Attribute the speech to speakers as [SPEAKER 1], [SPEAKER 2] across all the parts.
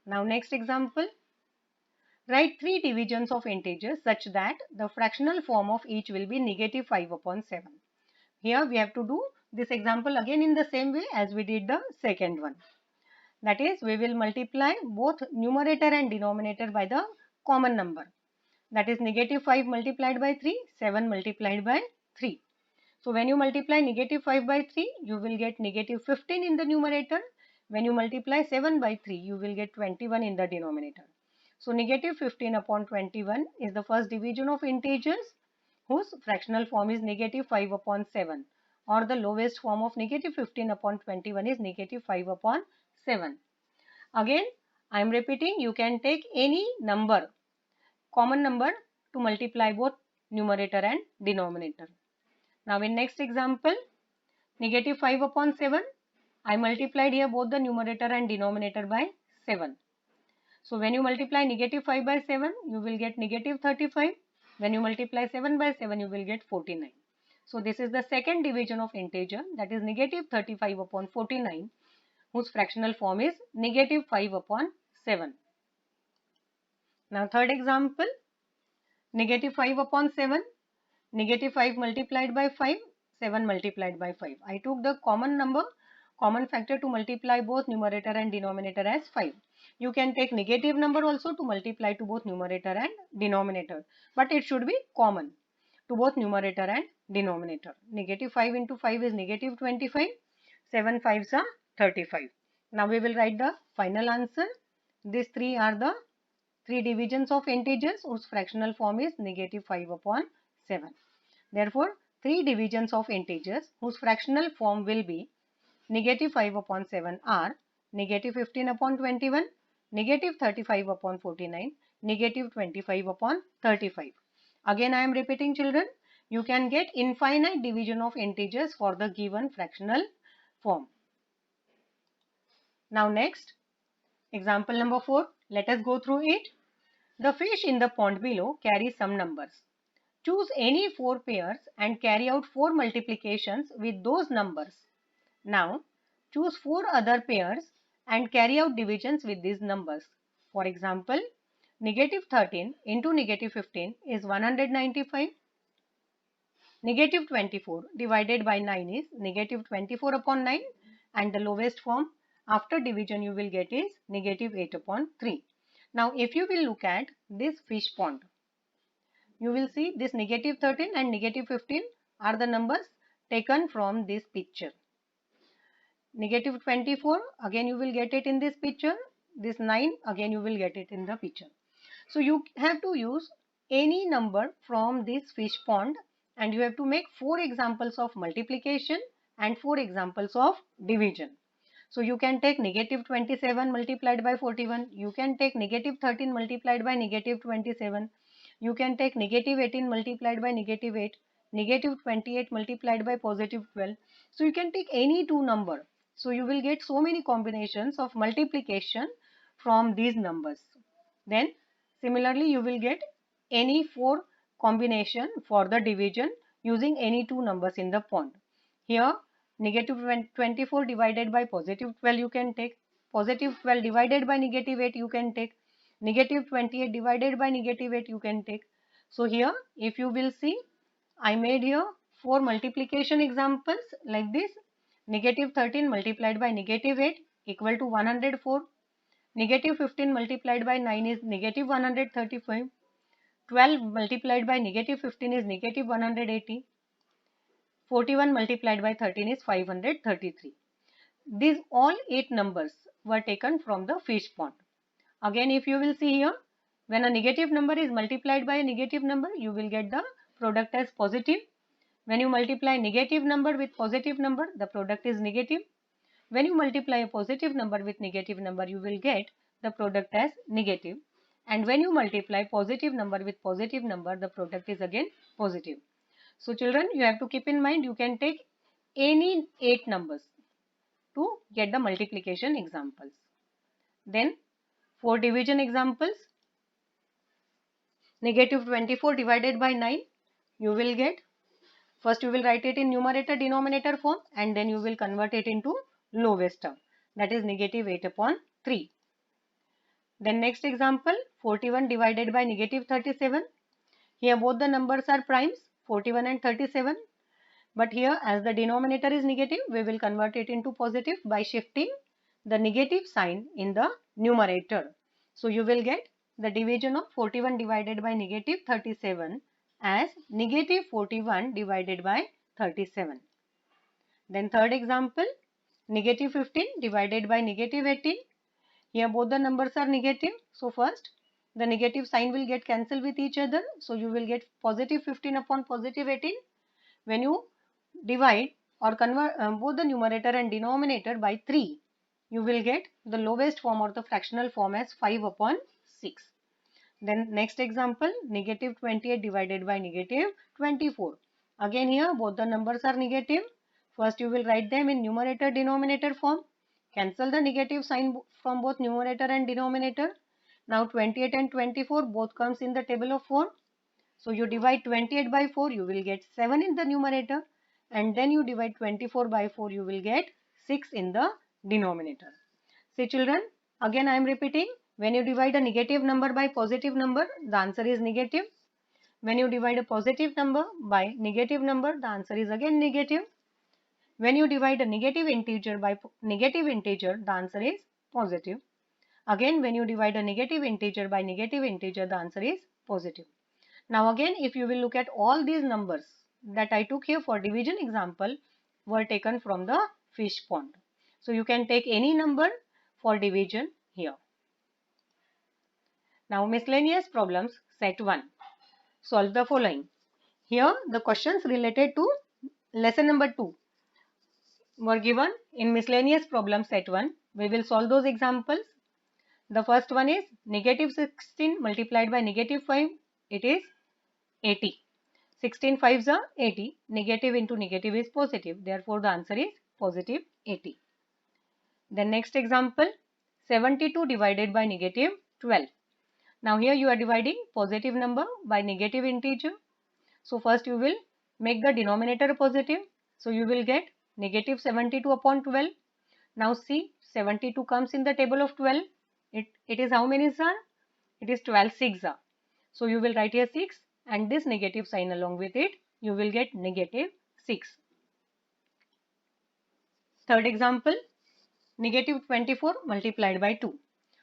[SPEAKER 1] Now next example. Write 3 divisions of integers such that the fractional form of each will be negative 5 upon 7. Here we have to do this example again in the same way as we did the second one. That is, we will multiply both numerator and denominator by the common number. That is negative 5 multiplied by 3, 7 multiplied by 3. So when you multiply negative 5 by 3, you will get negative 15 in the numerator. When you multiply 7 by 3, you will get 21 in the denominator. So negative 15 upon 21 is the first division of integers whose fractional form is negative 5 upon 7, or the lowest form of negative 15 upon 21 is negative 5 upon 7. Again, I am repeating, you can take any number, common number, to multiply both numerator and denominator. Now in next example, negative 5 upon 7, I multiplied here both the numerator and denominator by 7. So when you multiply negative 5 by 7, you will get negative 35. When you multiply 7 by 7, you will get 49. So this is the second division of integer, that is negative 35 upon 49, whose fractional form is negative 5 upon 7. Now third example, negative 5 upon 7, negative 5 multiplied by 5, 7 multiplied by 5. I took the common number, common factor to multiply both numerator and denominator as 5. You can take negative number also to multiply to both numerator and denominator, but it should be common to both numerator and denominator. Negative 5 into 5 is negative 25, 7 5s are 35. Now we will write the final answer. These three are the 3 divisions of integers whose fractional form is negative 5 upon 7. Therefore, 3 divisions of integers whose fractional form will be negative 5 upon 7 are negative 15 upon 21, negative 35 upon 49, negative 25 upon 35. Again, I am repeating, children, you can get infinite division of integers for the given fractional form. Now next, example number 4, let us go through it. The fish in the pond below carries some numbers. Choose any 4 pairs and carry out 4 multiplications with those numbers. Now, choose 4 other pairs and carry out divisions with these numbers. For example, negative 13 into negative 15 is 195. Negative 24 divided by 9 is negative 24 upon 9, and the lowest form after division you will get is negative 8 upon 3. Now, if you will look at this fish pond, you will see this negative 13 and negative 15 are the numbers taken from this picture. Negative 24, again you will get it in this picture. This 9, again you will get it in the picture. So you have to use any number from this fish pond, and you have to make 4 examples of multiplication and 4 examples of division. So you can take negative 27 multiplied by 41. You can take negative 13 multiplied by negative 27. You can take negative 18 multiplied by negative 8. Negative 28 multiplied by positive 12. So you can take any 2 number. So you will get so many combinations of multiplication from these numbers. Then similarly you will get any 4 combination for the division using any 2 numbers in the pond. Here negative 24 divided by positive 12 you can take, positive 12 divided by negative 8 you can take, negative 28 divided by negative 8 you can take. So here if you will see, I made here 4 multiplication examples like this. Negative 13 multiplied by negative 8 equal to 104. Negative 15 multiplied by 9 is negative 135. 12 multiplied by negative 15 is negative 180. 41 multiplied by 13 is 533. These all 8 numbers were taken from the fish pond. Again, if you will see here, when a negative number is multiplied by a negative number, you will get the product as positive. When you multiply negative number with positive number, the product is negative. When you multiply a positive number with negative number, you will get the product as negative. And when you multiply positive number with positive number, the product is again positive. So children, you have to keep in mind, you can take any 8 numbers to get the multiplication examples. Then 4 division examples. Negative 24 divided by 9, you will get, first you will write it in numerator denominator form, and then you will convert it into lowest term, that is negative 8 upon 3. Then next example, 41 divided by negative 37. Here both the numbers are primes, 41 and 37. But here as the denominator is negative, we will convert it into positive by shifting the negative sign in the numerator. So you will get the division of 41 divided by negative 37 as negative 41 divided by 37. Then third example, negative 15 divided by negative 18. Here both the numbers are negative. So first the negative sign will get cancelled with each other. So you will get positive 15 upon positive 18. When you divide or convert both the numerator and denominator by 3, you will get the lowest form or the fractional form as 5 upon 6. Then next example, negative 28 divided by negative 24. Again here both the numbers are negative. First you will write them in numerator denominator form. Cancel the negative sign from both numerator and denominator. Now 28 and 24 both comes in the table of 4. So you divide 28 by 4, you will get 7 in the numerator, and then you divide 24 by 4, you will get 6 in the denominator. See children, again I am repeating, when you divide a negative number by positive number, the answer is negative. When you divide a positive number by negative number, the answer is again negative. When you divide a negative integer by negative integer, the answer is positive. Again, when you divide a negative integer by negative integer, the answer is positive. Now again, if you will look at all these numbers that I took here for division example were taken from the fish pond. So you can take any number for division here. Now miscellaneous problems set 1. Solve the following. Here the questions related to lesson number 2 were given in miscellaneous problem set 1. We will solve those examples. The first one is negative 16 multiplied by negative 5. It is 80. 16 5s are 80. Negative into negative is positive. Therefore, the answer is positive 80. Then next example, 72 divided by negative 12. Now here you are dividing positive number by negative integer. So first you will make the denominator positive. So you will get negative 72 upon 12. Now see, 72 comes in the table of 12. It is how many are? It is 12 6 are. So you will write here 6 and this negative sign along with it. You will get negative 6. Third example, negative 24 multiplied by 2.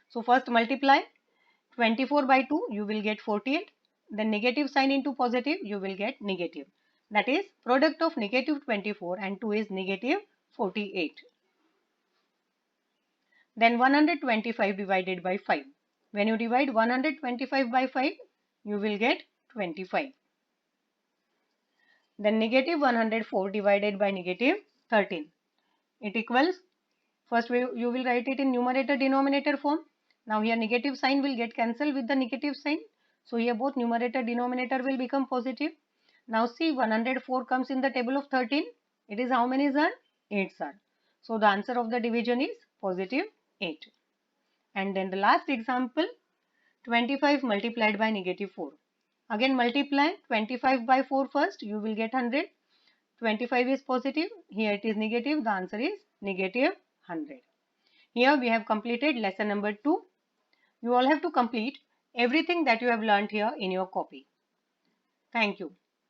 [SPEAKER 1] So first multiply 24 by 2, you will get 48. Then negative sign into positive, you will get negative. That is product of negative 24 and 2 is negative 48. Then 125 divided by 5. When you divide 125 by 5, you will get 25. Then negative 104 divided by negative 13. It equals, first you will write it in numerator denominator form. Now here negative sign will get cancelled with the negative sign. So here both numerator denominator will become positive. Now see, 104 comes in the table of 13. It is how many are? 8 are. So the answer of the division is positive 8. And then the last example, 25 multiplied by negative 4. Again multiply 25 by 4 first, you will get 100. 25 is positive, here it is negative, the answer is negative 100. Here we have completed lesson number 2. You all have to complete everything that you have learnt here in your copy. Thank you.